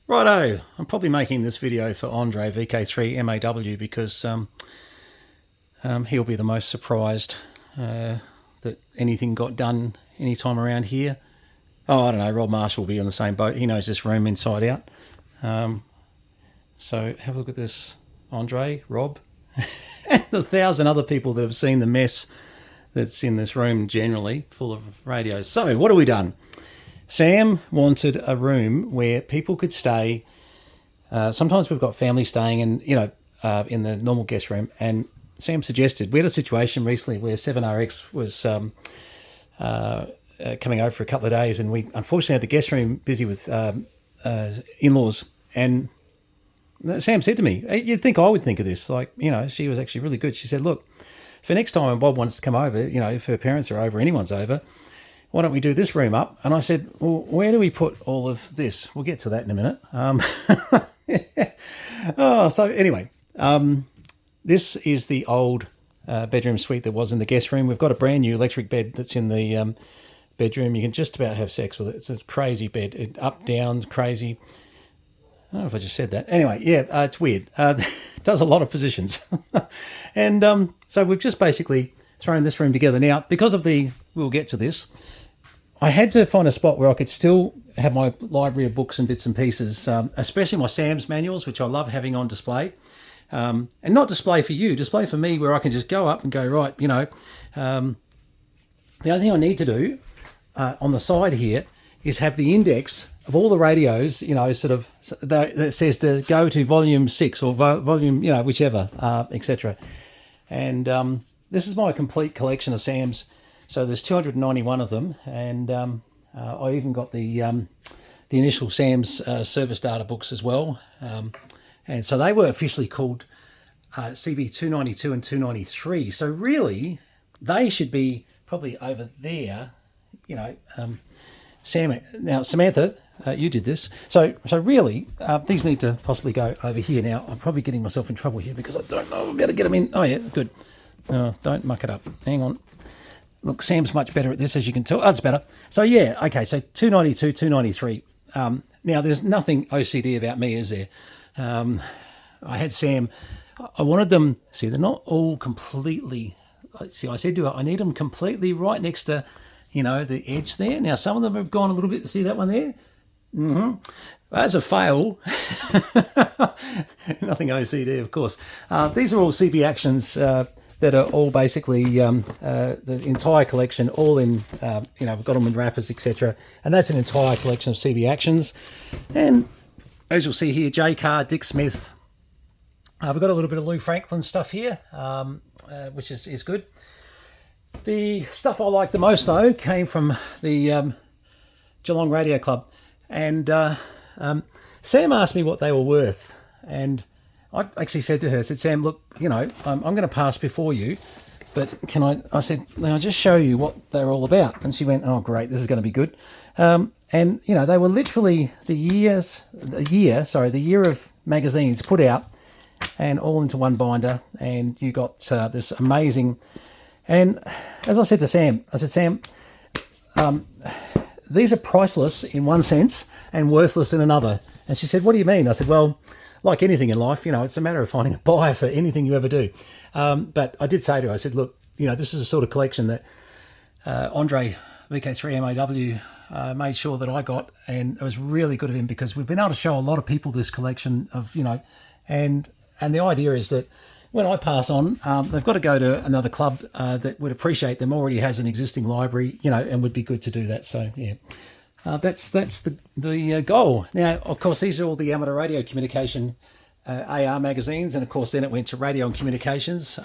Righto, I'm probably making this video for Andre VK3 MAW because he'll be the most surprised that anything got done any time around here. Oh, I don't know, Rob Marshall will be in the same boat. He knows this room inside out. So have a look at this, Andre, Rob, and the 1,000 other people that have seen the mess that's in this room generally, full of radios. So what have we done? Sam wanted a room where people could stay. Sometimes we've got family staying in the normal guest room. And Sam suggested, we had a situation recently where 7RX was coming over for a couple of days. And we unfortunately had the guest room busy with in-laws. And Sam said to me, hey, you'd think I would think of this. She was actually really good. She said, look, for next time when Bob wants to come over, if her parents are over, anyone's over, why don't we do this room up? And I said, well, where do we put all of this? We'll get to that in a minute. So anyway, this is the old bedroom suite that was in the guest room. We've got a brand new electric bed that's in the bedroom. You can just about have sex with it. It's a crazy bed. Up, down, crazy. I don't know if I just said that. Anyway, yeah, it's weird. It does a lot of positions. And so we've just basically thrown this room together. Now, because of we'll get to this, I had to find a spot where I could still have my library of books and bits and pieces, especially my Sam's manuals, which I love having on display. And not display for you, display for me, where I can just go up and go, right, the only thing I need to do on the side here is have the index of all the radios, that says to go to volume 6 or volume, whichever, etc. And this is my complete collection of Sam's. So there's 291 of them, and I even got the initial Sam's service data books as well. And so they were officially called CB 292 and 293. So really, they should be probably over there. Sam. Now Samantha, you did this. So really, these need to possibly go over here. Now I'm probably getting myself in trouble here because I don't know. I'm about to get them in. Oh yeah, good. Don't muck it up. Hang on. Look, Sam's much better at this, as you can tell. Oh, it's better. So, yeah, okay, so 292, 293. Now, there's nothing OCD about me, is there? I had Sam, I wanted them, see, they're not all completely, see, I said to her, I need them completely right next to, the edge there. Now, some of them have gone a little bit, see that one there? Mm-hmm. That's a fail. Nothing OCD, of course. These are all CB actions that are all basically the entire collection, all in, we've got them in wrappers, etc. And that's an entire collection of CB actions. And as you'll see here, J Carr, Dick Smith. We've got a little bit of Lou Franklin stuff here, which is good. The stuff I like the most, though, came from the Geelong Radio Club. And Sam asked me what they were worth. And I actually said to her, I said, Sam, look, I'm going to pass before you, but I said, now I'll just show you what they're all about. And she went, oh, great, this is going to be good. And, they were literally the year of magazines put out and all into one binder. And you got this amazing, and as I said to Sam, Sam, these are priceless in one sense and worthless in another. And she said, what do you mean? I said, well, like anything in life, it's a matter of finding a buyer for anything you ever do. But I did say to her, I said, look, this is a sort of collection that Andre VK3 MAW made sure that I got, and it was really good of him because we've been able to show a lot of people this collection of, and the idea is that when I pass on, they've got to go to another club that would appreciate them, already has an existing library, and would be good to do that. So, yeah. That's the goal. Now, of course, these are all the amateur radio communication AR magazines, and of course, then it went to radio and communications.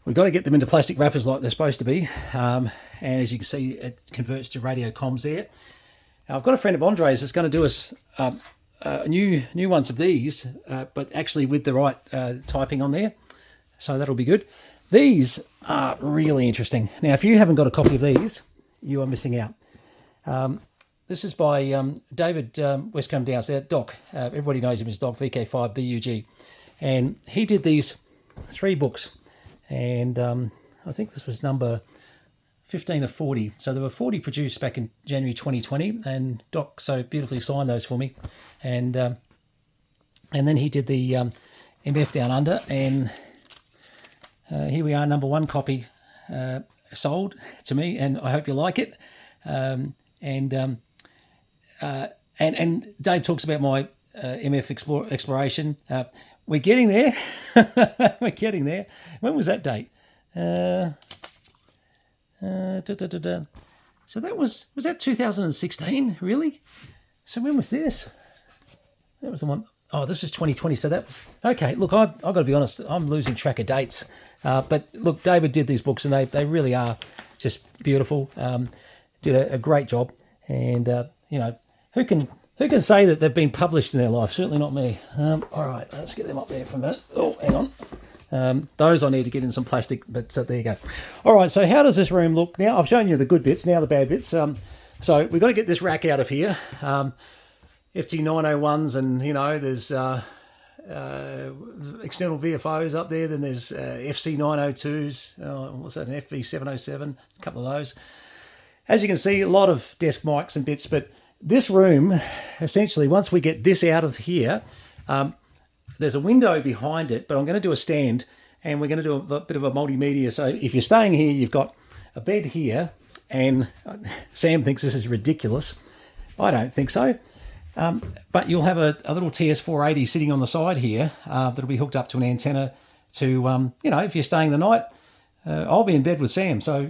We've got to get them into plastic wrappers like they're supposed to be, and as you can see, it converts to radio comms there. Now, I've got a friend of Andre's that's going to do us new ones of these, but actually with the right typing on there, so that'll be good. These are really interesting. Now, if you haven't got a copy of these, you are missing out. This is by David Westcombe Downs, Doc. Everybody knows him as Doc, VK5BUG. And he did these 3 books. And I think this was number 15 of 40. So there were 40 produced back in January 2020, and Doc so beautifully signed those for me. And then he did the MF Down Under, and here we are, number one copy sold to me, and I hope you like it. And Dave talks about my MF exploration. We're getting there. We're getting there. When was that date? So that was that 2016, really? So when was this? That was the one. Oh, this is 2020. So that was okay. Look, I've got to be honest. I'm losing track of dates. But look, David did these books, and they really are just beautiful. Did a great job, and who can say that they've been published in their life? Certainly not me. All right, let's get them up there for a minute. Oh, hang on. Those I need to get in some plastic, but there you go. All right, so how does this room look now? I've shown you the good bits, now the bad bits. So we've got to get this rack out of here. FT901s, and there's external VFOs up there. Then there's FC902s. What's that? An FV707. A couple of those. As you can see, a lot of desk mics and bits. But this room, essentially, once we get this out of here, there's a window behind it. But I'm going to do a stand, and we're going to do a bit of a multimedia. So if you're staying here, you've got a bed here, and Sam thinks this is ridiculous. I don't think so. But you'll have a little TS480 sitting on the side here that'll be hooked up to an antenna to, if you're staying the night, I'll be in bed with Sam. So,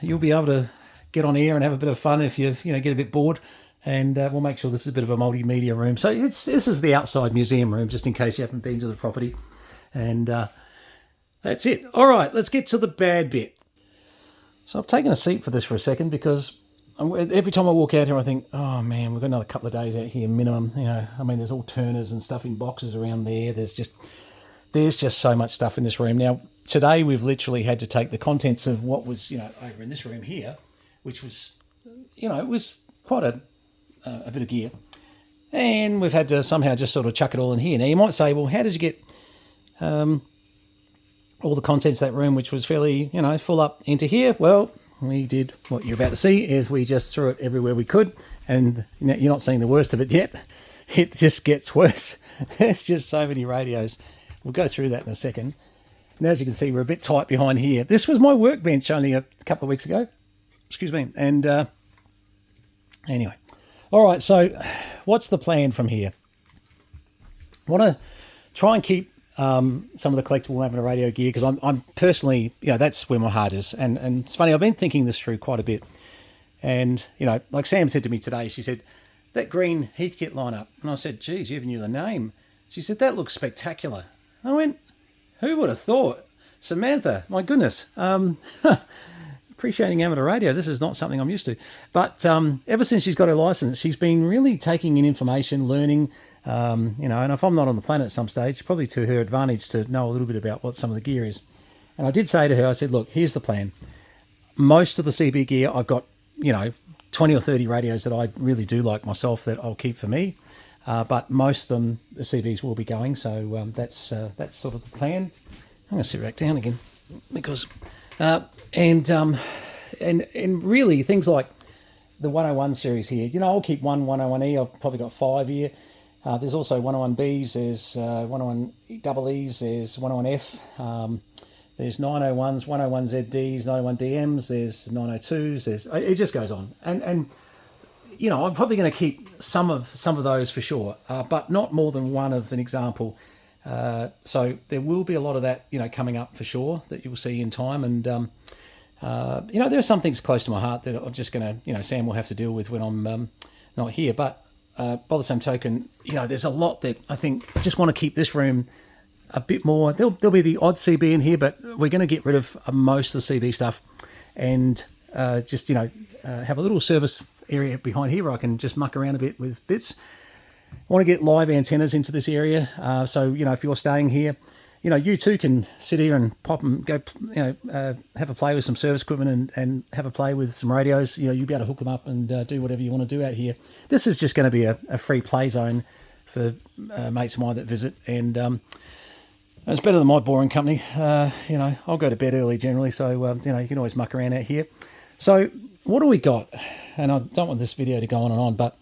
you'll be able to get on air and have a bit of fun if you, get a bit bored. And we'll make sure this is a bit of a multimedia room. So this is the outside museum room, just in case you haven't been to the property. And that's it. All right, let's get to the bad bit. So I've taken a seat for this for a second because every time I walk out here, I think, oh man, we've got another couple of days out here minimum. There's all turners and stuff in boxes around there. There's just so much stuff in this room. Now, today we've literally had to take the contents of what was, over in this room here, which was, it was quite a bit of gear. And we've had to somehow just sort of chuck it all in here. Now, you might say, well, how did you get all the contents of that room, which was fairly, full up into here? Well, we did what you're about to see, is we just threw it everywhere we could, and you're not seeing the worst of it yet. It just gets worse. There's just so many radios. We'll go through that in a second. And as you can see, we're a bit tight behind here. This was my workbench only a couple of weeks ago. Excuse me. And anyway. All right, so what's the plan from here? I want to try and keep some of the collectible amateur radio gear, because I'm personally, that's where my heart is. And it's funny, I've been thinking this through quite a bit. And, like Sam said to me today, she said, that green Heathkit lineup. And I said, geez, you even knew the name. She said, that looks spectacular. I went, who would have thought? Samantha, my goodness. Appreciating amateur radio. This is not something I'm used to. But ever since she's got her license, she's been really taking in information, learning, and if I'm not on the planet at some stage, it's probably to her advantage to know a little bit about what some of the gear is. And I did say to her, I said, look, here's the plan. Most of the CB gear, I've got, 20 or 30 radios that I really do like myself that I'll keep for me. But most of them, the CBs will be going. So that's sort of the plan. I'm going to sit back down again because, and really things like the 101 series here, I'll keep one 101E. I've probably got 5 here. There's also 101Bs, there's 101 EEs, there's 101F, there's 901s, 101ZDs, 901DMs, there's 902s, it just goes on. And I'm probably going to keep some of those for sure, but not more than one of an example. So there will be a lot of that, coming up for sure that you'll see in time. And, there are some things close to my heart that I'm just going to, Sam will have to deal with when I'm not here. But by the same token, there's a lot that I think I just want to keep this room a bit more. There'll be the odd CB in here, but we're going to get rid of most of the CB stuff and just, have a little service area behind here where I can just muck around a bit with bits. I want to get live antennas into this area. So, if you're staying here, you too can sit here and pop and go, have a play with some service equipment and have a play with some radios. You'll be able to hook them up and do whatever you want to do out here. This is just going to be a free play zone for mates of mine that visit. And It's better than my boring company. You know, I'll go to bed early generally, so you know, you can always muck around out here. So what do we got? And I don't want this video to go on and on, but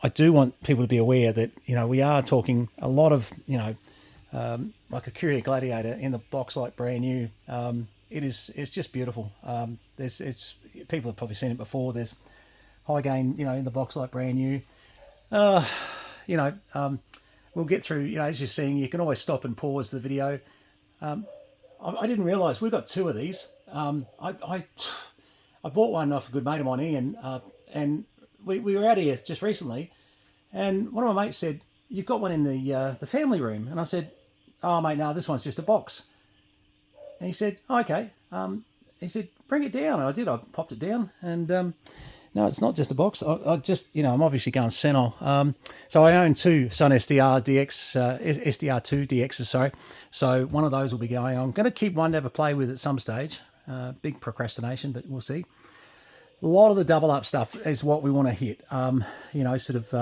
I do want people to be aware that, you know, we are talking a lot of, you know, like a Curia Gladiator in the box, like brand new. It's just beautiful. People have probably seen it before. There's high gain, you know, in the box, like brand new. You know, we'll get through, you know, as you're seeing, you can always stop and pause the video. I didn't realise we've got two of these. I bought one off a good mate of mine, Ian, and we were out here just recently, and one of my mates said, "You've got one in the family room," and I said, "Oh mate, no, this one's just a box." And he said, oh, "Okay." He said, "Bring it down," and I did. I popped it down, and no, it's not just a box. I just, you know, I'm obviously going senile. So I own two Sun SDR DX, SDR2 DXs, sorry. So one of those will be going. I'm going to keep one to have a play with at some stage. Big procrastination, but we'll see. A lot of the double up stuff is what we want to hit. You know, sort of,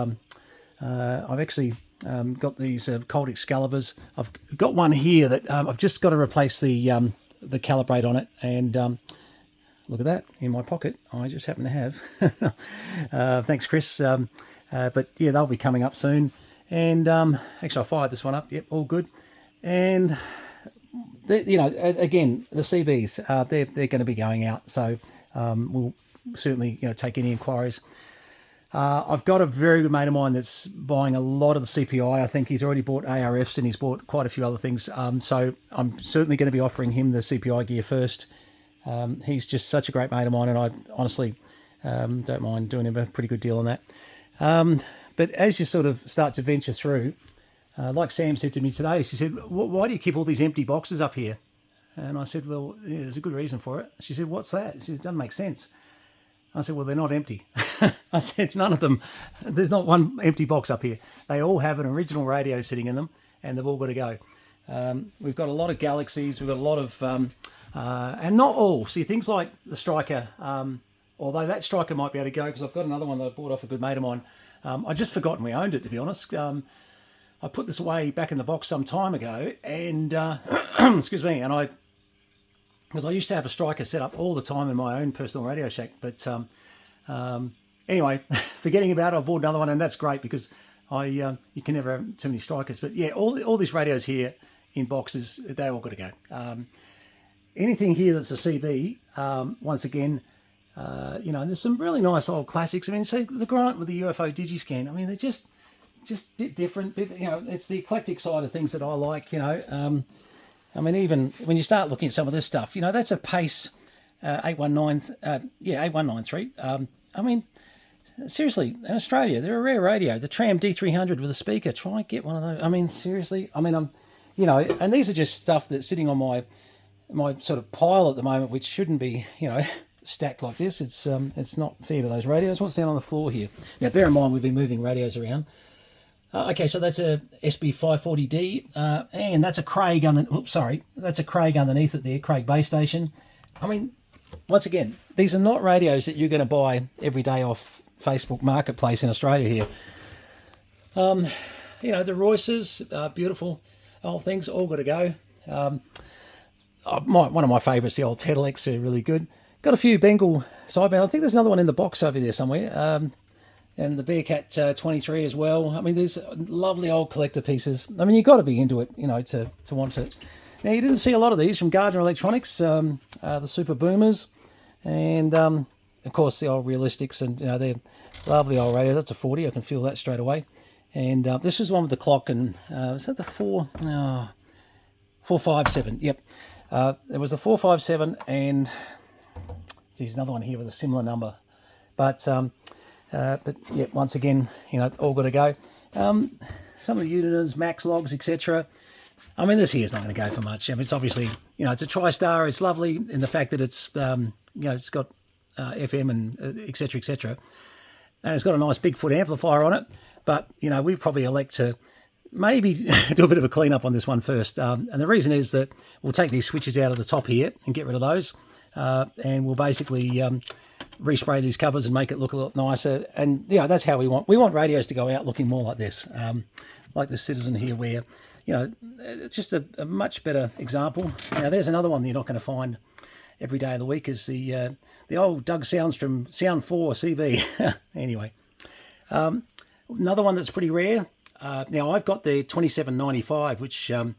I've actually got these Colt Excaliburs. I've got one here that I've just got to replace the calibrate on it, and look at that in my pocket. I just happen to have. Thanks, Chris. But yeah, they'll be coming up soon. And actually, I fired this one up. Yep, all good. And you know, again, the CBs, they're going to be going out. So we'll certainly, you know, take any inquiries. I've got a very good mate of mine that's buying a lot of the CPI. I think he's already bought ARFs and he's bought quite a few other things. So I'm certainly going to be offering him the CPI gear first. He's just such a great mate of mine, and I honestly don't mind doing him a pretty good deal on that. But as you sort of start to venture through, like Sam said to me today, she said, "Why do you keep all these empty boxes up here?" And I said, "Well, yeah, there's a good reason for it." She said, "What's that?" She said, "It doesn't make sense." I said, "Well, they're not empty." I said, "None of them, there's not one empty box up here. They all have an original radio sitting in them, and they've all got to go." We've got a lot of Galaxies, we've got a lot of, and not all. See, things like the Striker, although that Striker might be able to go, because I've got another one that I bought off a good mate of mine. I just forgotten we owned it, to be honest. I put this away back in the box some time ago, and excuse me, and because I used to have a Striker set up all the time in my own personal Radio Shack, but anyway, forgetting about it, I bought another one, and that's great because you can never have too many Strikers. But yeah, all these radios here in boxes, they're all got to go. Anything here that's a CB, once again, you know, there's some really nice old classics. I mean, see the Grant with the UFO Digiscan. I mean, they're just a bit different. You know, it's the eclectic side of things that I like. You know, I mean, even when you start looking at some of this stuff, you know, that's a Pace 8193. I mean, seriously, in Australia, they're a rare radio. The Tram D300 with a speaker. Try and get one of those. I mean, seriously. I mean, I'm, you know, and these are just stuff that's sitting on my sort of pile at the moment, which shouldn't be, you know, stacked like this. It's not fair to those radios. What's down on the floor here? Now, bear in mind, we've been moving radios around. Okay, so that's a SB540D, and that's a Craig that's a Craig underneath it there, Craig base station. I mean, once again, these are not radios that you're going to buy every day off Facebook Marketplace in Australia here. You know, the Royces, beautiful old things, all got to go. One of my favourites, the old Tedalecs, they're really good. Got a few Bengal sideband. I think there's another one in the box over there somewhere. And the Bearcat 23 as well. I mean, there's lovely old collector pieces. I mean, you've got to be into it, you know, to want it. Now, you didn't see a lot of these from Gardner Electronics, the Super Boomers, and, of course, the old Realistics, and, you know, they're lovely old radios. That's a 40. I can feel that straight away. And this is one with the clock, and is that the 457? Yep. There was the 457, and there's another one here with a similar number. But yeah, once again, you know, all got to go. Some of the Unitas, Max Logs, etc. I mean, this here is not going to go for much. I mean, it's obviously, you know, it's a TriStar. It's lovely in the fact that it's, you know, it's got FM and etc. etc. And it's got a nice Bigfoot amplifier on it. But, you know, we probably elect to maybe do a bit of a clean up on this one first. And the reason is that we'll take these switches out of the top here and get rid of those. And we'll basically respray these covers and make it look a lot nicer. And, you know, that's how we want radios to go out looking more like this. Like this Citizen here where, you know, it's just a much better example. Now, there's another one that you're not going to find every day of the week, is the old Doug Soundstrom Sound 4 CB. Anyway, another one that's pretty rare. Now, I've got the 2795, which I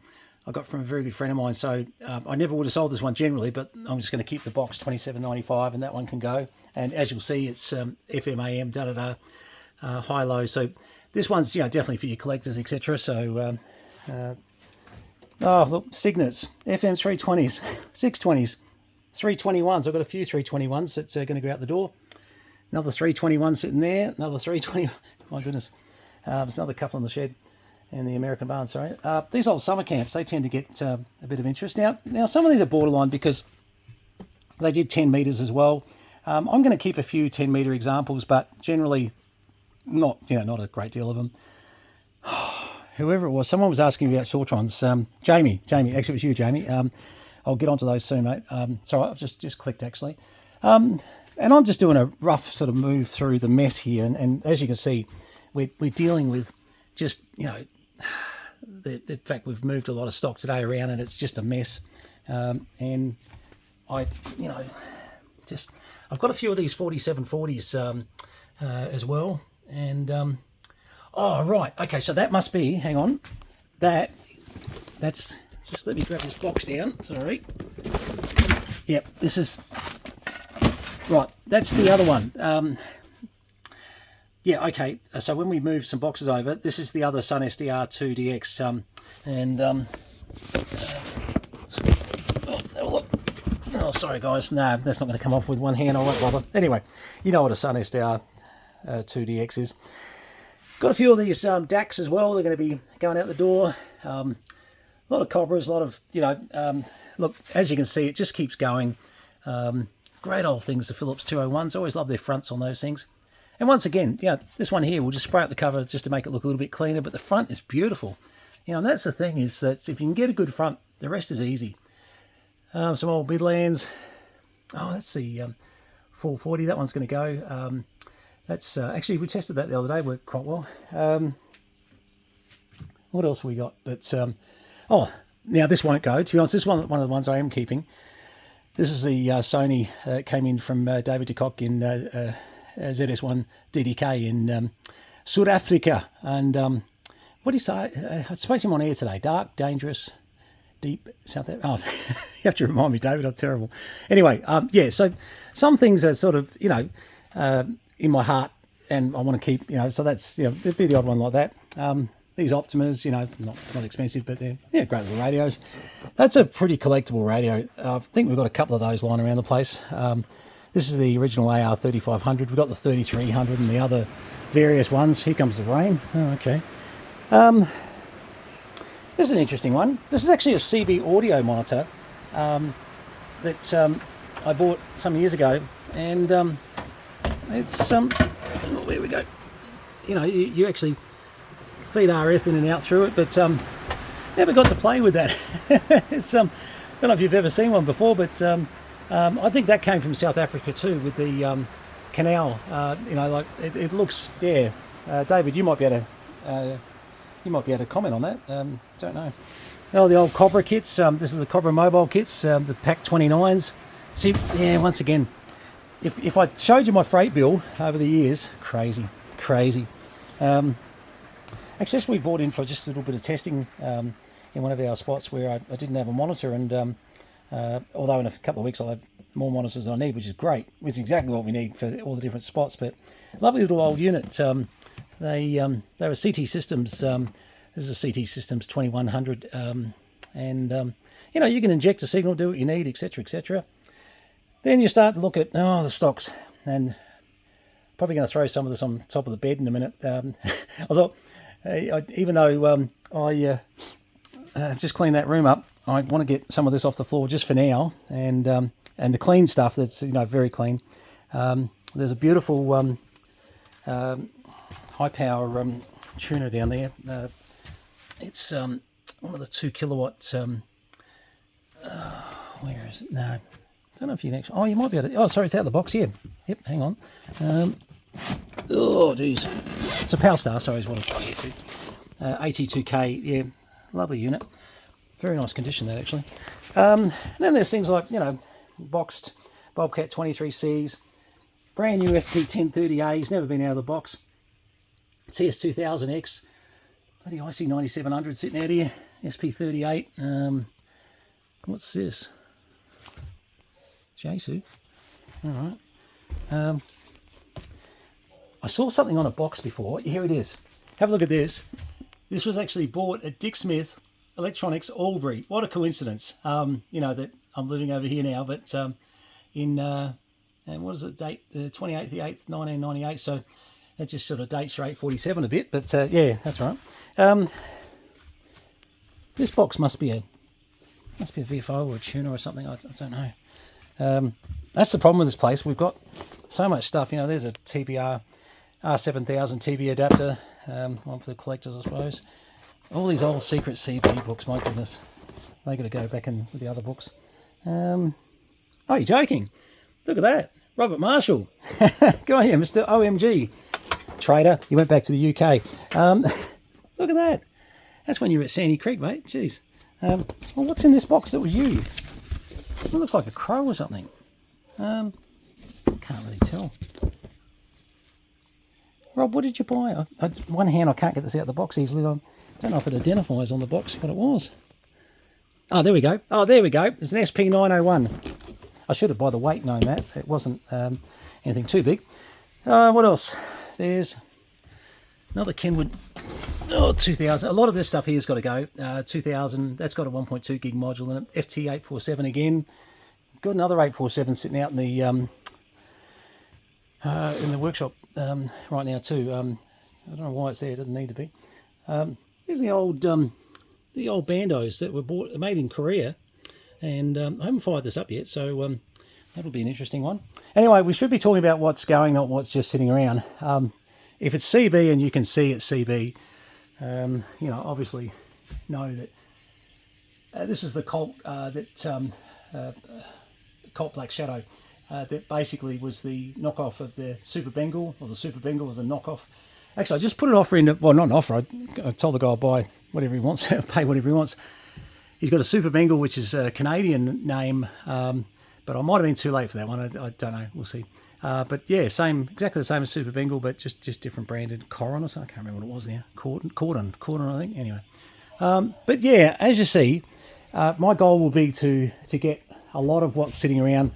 got from a very good friend of mine. So I never would have sold this one generally, but I'm just going to keep the box 2795, and that one can go. And as you'll see, it's FM, AM, da-da-da, high, low. So this one's, you know, definitely for your collectors, etc. So, oh, look, Cygnets, FM 320s, 620s, 321s. I've got a few 321s that's going to go out the door. Another 321 sitting there. Another 320. My goodness. There's another couple in the shed and the American barn, sorry. These old summer camps, they tend to get a bit of interest. Now, some of these are borderline because they did 10 metres as well. I'm going to keep a few 10-metre examples, but generally not a great deal of them. Whoever it was, someone was asking me about Sautrons. Jamie, actually it was you, Jamie. I'll get onto those soon, mate. Sorry, I've just clicked actually. And I'm just doing a rough sort of move through the mess here, and as you can see, we're dealing with just, you know, the fact we've moved a lot of stock today around, and it's just a mess. And I've got a few of these 4740s as well. And oh, right, okay, so that must be, hang on, that's just, let me grab this box down, sorry. Yep, this is right, that's the other one. Yeah, okay, so when we move some boxes over, this is the other Sun SDR2DX, oh, sorry guys, no, that's not going to come off with one hand, I won't bother. Anyway, you know what a Sun SDR2DX is. Got a few of these DACs as well. They're going to be going out the door. A lot of Cobras, a lot of, you know, look, as you can see, it just keeps going. Great old things, the Phillips 201s. Always love their fronts on those things. And once again, you know, this one here, we'll just spray out the cover just to make it look a little bit cleaner, but the front is beautiful. You know, and that's the thing, is that if you can get a good front, the rest is easy. Some old Midlands. Oh, that's the 440. That one's going to go. That's actually, we tested that the other day, worked quite well. What else have we got? That's oh, now this won't go. To be honest, this one of the ones I am keeping. This is the Sony that came in from David de Kock in ZS1 DDK in South Africa. And what do you say? I spoke to him on air today. Dark, dangerous, deep South Africa. Oh, you have to remind me, David. I'm terrible. Anyway, yeah. So some things are sort of, you know, in my heart, and I want to keep, you know, so that's, you know, there'd be the odd one like that. These Optimas, you know, not expensive, but they're, yeah, great little radios. That's a pretty collectible radio. I think we've got a couple of those lying around the place. This is the original AR 3500. We've got the 3300 and the other various ones. Here comes the rain. Oh, okay. This is an interesting one. This is actually a CB audio monitor that I bought some years ago, and it's oh, there we go. You know, you actually feed RF in and out through it, but never got to play with that. It's don't know if you've ever seen one before, but I think that came from South Africa too, with the canal. You know, like it looks. Yeah, David, you might be able to comment on that. Don't know. Oh, the old Cobra kits. This is the Cobra mobile kits, the Pack 29s. See, yeah, once again, if I showed you my freight bill over the years, crazy. Actually, we bought in for just a little bit of testing in one of our spots where I didn't have a monitor, and although in a couple of weeks I'll have more monitors than I need, which is great, which is exactly what we need for all the different spots. But lovely little old unit. They were CT Systems. This is a CT Systems 2100, and you know, you can inject a signal, do what you need, etc., etc. Then you start to look at the stocks, and probably going to throw some of this on top of the bed in a minute. Although, even though I just cleaned that room up, I want to get some of this off the floor just for now, and the clean stuff that's, you know, very clean. There's a beautiful high power tuner down there. It's one of the 2 kilowatt. Where is it? No, I don't know if you can actually. Oh, you might be able to. Oh, sorry, it's out of the box here. Yep, hang on. Oh, geez. It's a Power Star, sorry, is what I'm trying to get to. 82K, yeah. Lovely unit. Very nice condition, that, actually. Then there's things like, boxed Bobcat 23Cs, brand new FP 1030As, never been out of the box. CS2000X, bloody IC 9700 sitting out here, SP38. What's this? Jasu. All right. I saw something on a box before. Here it is. Have a look at this. This was actually bought at Dick Smith Electronics, Albury. What a coincidence. That I'm living over here now, but and what is it, date? The 28th of the 8th, 1998. So that just sort of dates your 847 a bit, but yeah, that's right. This box must be a VFO or a tuner or something. I don't know. That's the problem with this place. We've got so much stuff. There's a TBR R7000 TV adapter, one for the collectors, I suppose. All these old secret CB books, my goodness. They got to go back in with the other books. Oh, you're joking. Look at that. Robert Marshall. Go on here, Mr. OMG. Trader. You went back to the UK. Look at that. That's when you were at Sandy Creek, mate. Jeez. Well, what's in this box that was you? It looks like a crow or something. Can't really tell. Rob, what did you buy? One hand, I can't get this out of the box easily. I don't know if it identifies on the box what it was. Oh, there we go. Oh, there we go. It's an SP901. I should have, by the weight, known that. It wasn't anything too big. What else? There's another Kenwood. Oh, 2000. A lot of this stuff here's got to go. 2000. That's got a 1.2 gig module in it. FT847 again. Got another 847 sitting out in the workshop right now too. I don't know why it's there. It doesn't need to be. Here's the old bandos that were made in Korea, and I haven't fired this up yet, so that'll be an interesting one. Anyway, we should be talking about what's going, not what's just sitting around. If it's CB and you can see it's CB, obviously know that this is the Colt Colt Black Shadow. That basically was the knockoff of the Super Bengal, or the Super Bengal was a knockoff. Actually, I just put an offer in, well, not an offer, I told the guy I'll buy whatever he wants, pay whatever he wants. He's got a Super Bengal, which is a Canadian name, but I might have been too late for that one, I don't know, we'll see. But yeah, exactly the same as Super Bengal, but just different branded. Coron or something, I can't remember what it was now. Cordon, I think, anyway. But yeah, as you see, my goal will be to get a lot of what's sitting around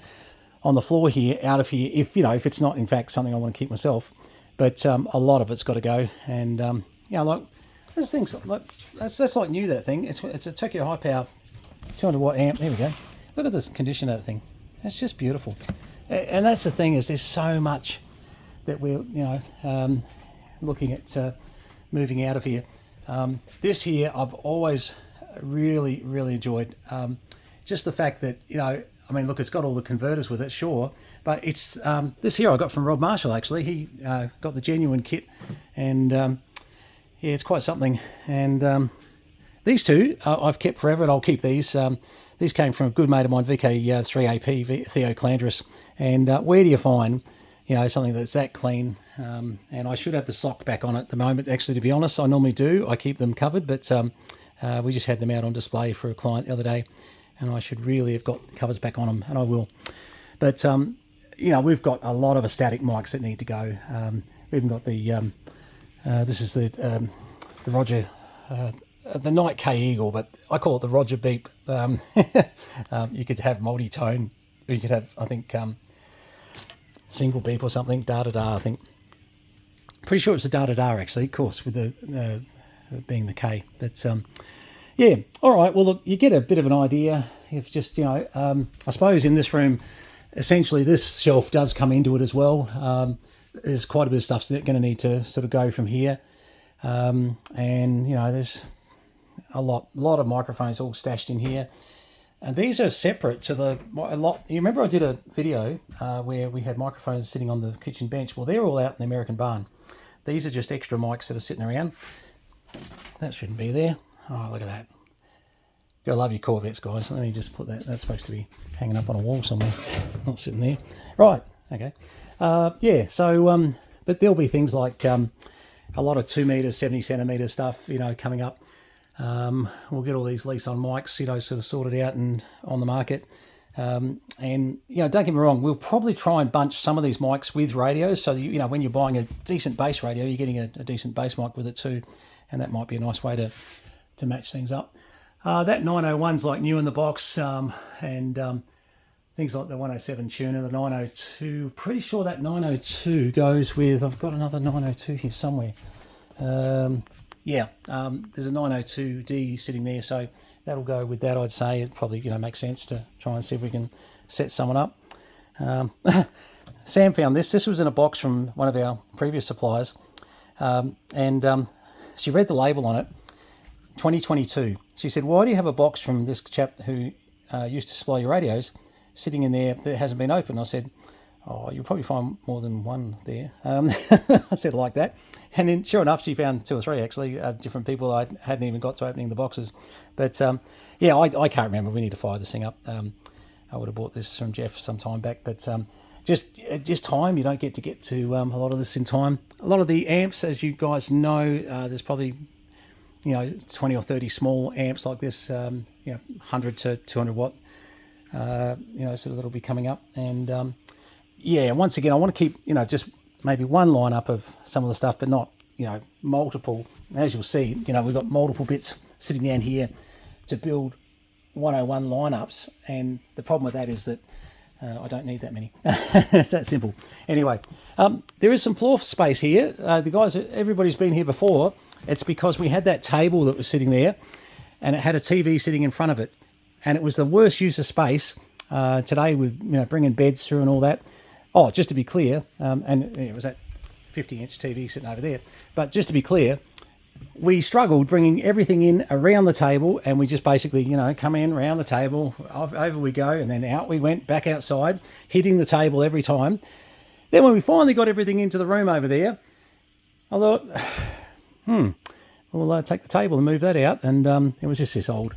on the floor here, out of here, if it's not in fact something I want to keep myself, but a lot of it's got to go. And like this thing's like that's like new, that thing. It's a Tokyo High Power 200 watt amp. There we go. Look at this condition of that thing. It's just beautiful. And that's the thing, is there's so much that we're looking at moving out of here. This here I've always really enjoyed. Just the fact that look, it's got all the converters with it, sure, but it's this here I got from Rob Marshall, actually. He got the genuine kit, and yeah, it's quite something. And these two I've kept forever, and I'll keep these. These came from a good mate of mine, VK3AP, Theo Clandris. And where do you find something that's that clean? And I should have the sock back on at the moment, actually, to be honest. I normally do. I keep them covered, but we just had them out on display for a client the other day, and I should really have got the covers back on them, and I will. But, we've got a lot of static mics that need to go. We even got the, this is the Roger, the Night K Eagle, but I call it the Roger Beep. You could have multi-tone, or you could have, I think, single beep or something, da-da-da, I think. Pretty sure it's a da-da-da, actually, of course, with the being the K. But, yeah, all right, well, look, you get a bit of an idea. If just, I suppose in this room, essentially this shelf does come into it as well. There's quite a bit of stuff that's going to need to sort of go from here. And, there's a lot of microphones all stashed in here. And these are separate to you remember I did a video where we had microphones sitting on the kitchen bench? Well, they're all out in the American barn. These are just extra mics that are sitting around. That shouldn't be there. Oh, look at that. Gotta love your Corvettes, guys. Let me just put that. That's supposed to be hanging up on a wall somewhere, not sitting there. Right, okay. Yeah, so, but there'll be things like a lot of 2 metre, 70 centimetre stuff, coming up. We'll get all these lease on mics, you know, sort of sorted out and on the market. And, you know, don't get me wrong, we'll probably try and bunch some of these mics with radios. So, you know, when you're buying a decent bass radio, you're getting a decent bass mic with it too. And that might be a nice way to match things up. That 901's like new in the box, and things like the 107 tuner, the 902. Pretty sure that 902 goes with, I've got another 902 here somewhere. There's a 902D sitting there, so that'll go with that. I'd say it probably, you know, makes sense to try and see if we can set someone up. Sam found this. This was in a box from one of our previous suppliers, and she read the label on it, 2022. She said, "Why do you have a box from this chap who used to supply your radios sitting in there that hasn't been opened?" I said, "Oh, you'll probably find more than one there." I said like that. And then sure enough, she found 2 or 3 actually, different people. I hadn't even got to opening the boxes. But I can't remember. We need to fire this thing up. I would have bought this from Jeff some time back. But just time. You don't get to a lot of this in time. A lot of the amps, as you guys know, there's probably, you know, 20 or 30 small amps like this, 100 to 200 watt, so that'll be coming up. And once again, I want to keep, you know, just maybe one lineup of some of the stuff, but not, you know, multiple. As you'll see, you know, we've got multiple bits sitting down here to build 101 lineups. And the problem with that is that I don't need that many. It's that simple. Anyway, there is some floor space here. The guys, everybody's been here before. It's because we had that table that was sitting there and it had a TV sitting in front of it. And it was the worst use of space today with, you know, bringing beds through and all that. Oh, just to be clear, and it was that 50-inch TV sitting over there. But just to be clear, we struggled bringing everything in around the table, and we just basically, you know, come in around the table, over we go, and then out we went, back outside, hitting the table every time. Then when we finally got everything into the room over there, I thought, we'll take the table and move that out. And it was just this old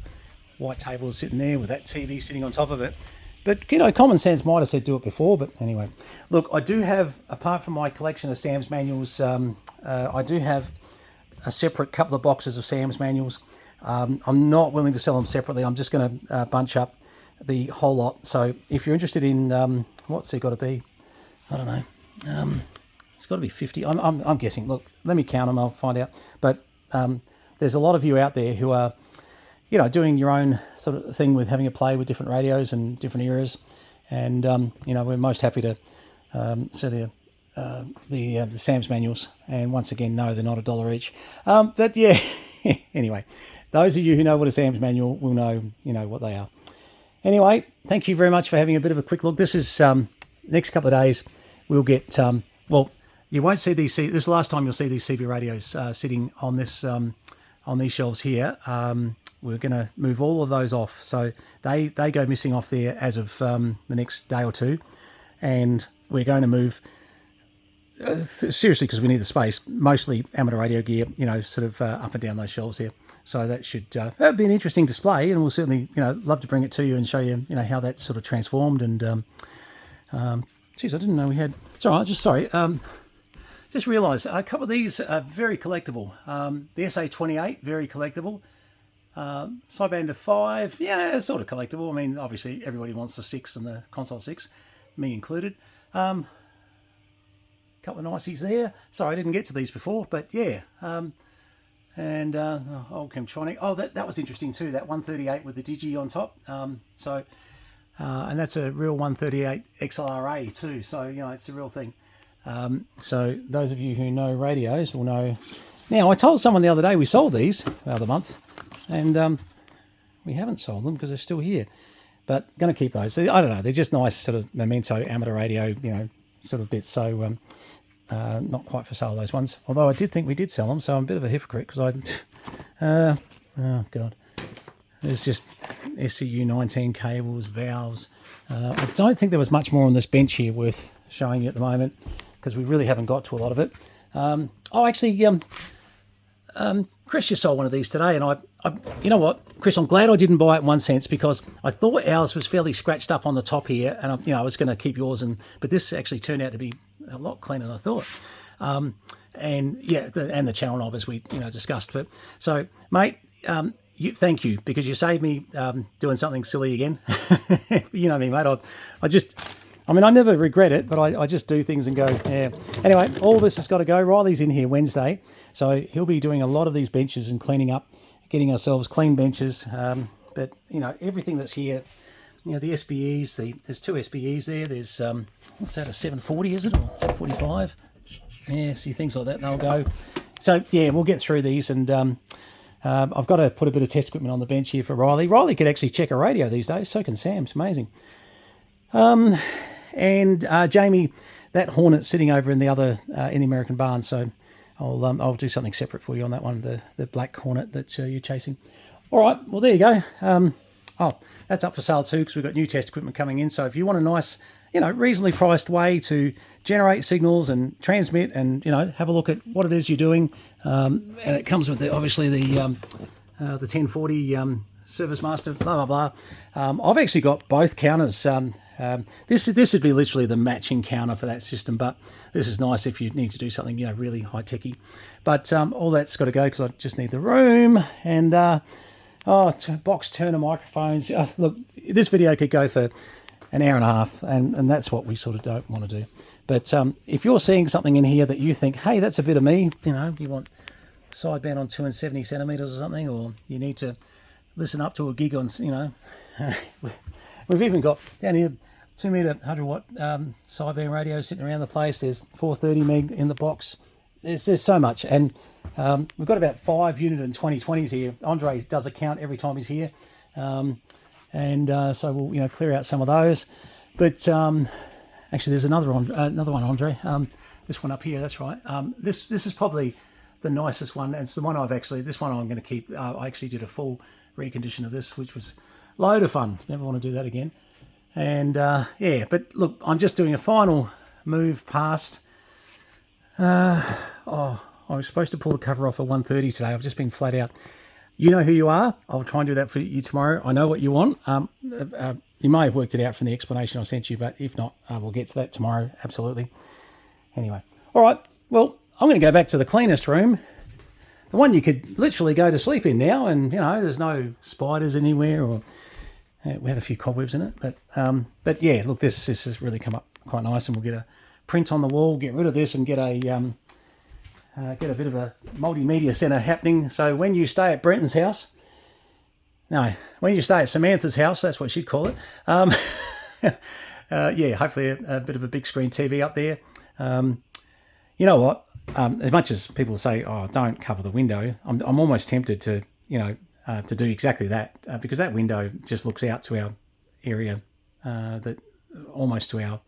white table sitting there with that TV sitting on top of it. But, you know, common sense might have said do it before. But anyway, look, I do have, apart from my collection of Sam's manuals, I do have a separate couple of boxes of Sam's manuals. I'm not willing to sell them separately. I'm just going to bunch up the whole lot. So if you're interested in, what's it got to be? I don't know. It's got to be 50. I'm guessing. Look, let me count them. I'll find out. But there's a lot of you out there who are, you know, doing your own sort of thing with having a play with different radios and different eras. And, you know, we're most happy to sell the Sam's manuals. And once again, no, they're not $1 each. But yeah, anyway, those of you who know what a Sam's manual will know, you know, what they are. Anyway, thank you very much for having a bit of a quick look. This is next couple of days. We'll get, you won't see these, this is the last time you'll see these CB radios sitting on this, on these shelves here. We're going to move all of those off. So they go missing off there as of the next day or two. And we're going to move, seriously, because we need the space, mostly amateur radio gear, you know, sort of up and down those shelves there. So that should be an interesting display. And we'll certainly, you know, love to bring it to you and show you, you know, how that's sort of transformed. And, geez, I didn't know we had, it's all right, just realised a couple of these are very collectible. The SA28, very collectible. Sideband of 5, yeah, it's sort of collectible. I mean, obviously everybody wants the 6 and the console 6, me included. Couple of niceties there. Sorry, I didn't get to these before, but yeah. Old Chemtronic. Oh, that was interesting too, that 138 with the Digi on top. And that's a real 138 XLRA too, so, you know, it's a real thing. So those of you who know radios will know. Now, I told someone the other day we sold these the other month, and we haven't sold them because they're still here. But going to keep those. I don't know. They're just nice sort of memento amateur radio, you know, sort of bits. So not quite for sale, those ones. Although I did think we did sell them, so I'm a bit of a hypocrite because oh God, there's just SCU 19 cables, valves. I don't think there was much more on this bench here worth showing you at the moment because we really haven't got to a lot of it. Chris just sold one of these today, and I you know what, Chris, I'm glad I didn't buy it in one sense because I thought ours was fairly scratched up on the top here, and I was going to keep yours, but this actually turned out to be a lot cleaner than I thought. And the channel knob as we discussed. But so, mate, Thank you, because you saved me doing something silly again. You know me, mate. I mean, I never regret it, but I just do things and go, yeah. Anyway, all this has got to go. Riley's in here Wednesday, so he'll be doing a lot of these benches and cleaning up, getting ourselves clean benches. But, you know, everything that's here, you know, the SBEs, there's 2 SBEs there. There's, what's that, a 740, is it, or 745? Yeah, see, things like that, they'll go. So, yeah, we'll get through these, and I've got to put a bit of test equipment on the bench here for Riley. Riley could actually check a radio these days, so can Sam. It's amazing. And Jamie, that Hornet's sitting over in the other, in the American barn, so I'll do something separate for you on that one, the black Hornet that you're chasing. All right, well, there you go. Oh, that's up for sale too, because we've got new test equipment coming in. So if you want a nice, you know, reasonably priced way to generate signals and transmit and, you know, have a look at what it is you're doing, and it comes with, obviously, the 1040 Service Master, blah, blah, blah. I've actually got both counters. This would be literally the matching counter for that system, but this is nice if you need to do something, you know, really high-techy. But all that's got to go because I just need the room and box turner microphones. Look, this video could go for an hour and a half, and that's what we sort of don't want to do. But if you're seeing something in here that you think, hey, that's a bit of me, you know, do you want sideband on 270 centimeters or something, or you need to listen up to a gig on, you know, we've even got down here 2 meter 100 watt sideband radio sitting around the place. There's 430 meg in the box. There's so much, and we've got about 5 unit and 2020s here. Andre does a count every time he's here, so we'll, you know, clear out some of those. But actually, there's another one, Andre. This one up here, that's right. This is probably the nicest one, and it's the one this one I'm going to keep. I actually did a full recondition of this, which was a load of fun. Never want to do that again. And yeah, but look, I'm just doing a final move past. I was supposed to pull the cover off at 1:30 today. I've just been flat out. You know who you are. I'll try and do that for you tomorrow. I know what you want. You may have worked it out from the explanation I sent you, but if not, we'll get to that tomorrow. Absolutely. Anyway, all right. Well, I'm going to go back to the cleanest room, the one you could literally go to sleep in now, and you know, there's no spiders anywhere, or we had a few cobwebs in it, but yeah, look, this has really come up quite nice, and we'll get a print on the wall, get rid of this, and get a bit of a multimedia centre happening. So when you stay at Brenton's house, when you stay at Samantha's house, that's what she'd call it. Yeah, hopefully a bit of a big screen TV up there. You know what? As much as people say, "Oh, don't cover the window," I'm almost tempted to, you know, to do exactly that, because that window just looks out to our area, that almost to our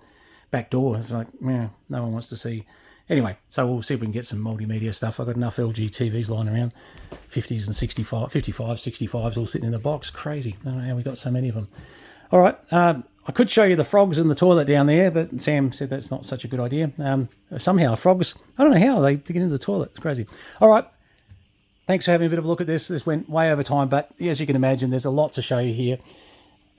back door. It's like, yeah, no one wants to see. Anyway, so we'll see if we can get some multimedia stuff. I've got enough LG TVs lying around, 50s and 65s all sitting in the box. Crazy. I don't know how we got so many of them. All right, I could show you the frogs in the toilet down there, but Sam said that's not such a good idea. Somehow frogs, I don't know how they get into the toilet. It's crazy. All right. Thanks for having a bit of a look at this. This went way over time, but as you can imagine, there's a lot to show you here.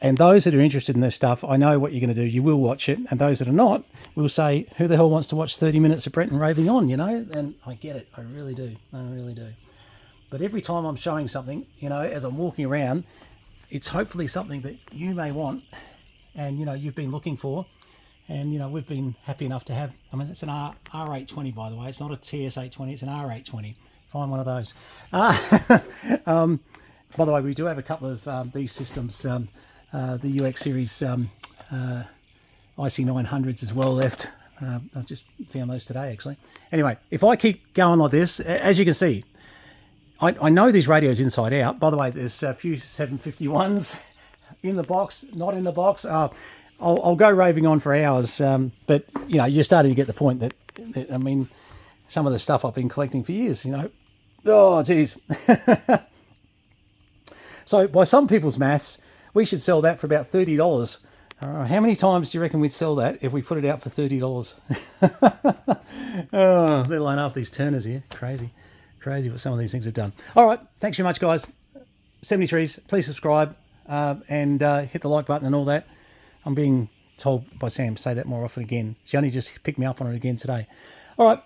And those that are interested in this stuff, I know what you're going to do. You will watch it. And those that are not will say, who the hell wants to watch 30 minutes of Brenton raving on, you know? And I get it. I really do. I really do. But every time I'm showing something, you know, as I'm walking around, it's hopefully something that you may want and, you know, you've been looking for. And, you know, we've been happy enough to have, I mean, it's an R820, by the way. It's not a TS820. It's an R820. Find one of those. By the way, we do have a couple of these systems, the UX series IC900s as well left. I've just found those today, actually. Anyway, if I keep going like this, as you can see, I know these radios inside out. By the way, there's a few 751s in the box, not in the box. I'll go raving on for hours, but, you know, you're starting to get the point that, I mean, some of the stuff I've been collecting for years, you know. Oh, geez. So by some people's maths, we should sell that for about $30. How many times do you reckon we'd sell that if we put it out for $30? Oh, let alone half these turners here. Crazy. Crazy what some of these things have done. All right. Thanks very much, guys. 73s, please subscribe and hit the like button and all that. I'm being told by Sam to say that more often again. She only just picked me up on it again today. All right.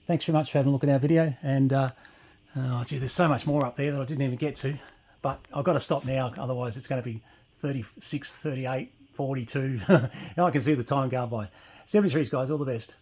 Thanks very much for having a look at our video, and Oh, gee, there's so much more up there that I didn't even get to. But I've got to stop now, otherwise it's going to be 36, 38, 42. Now I can see the time going by. 73s, guys, all the best.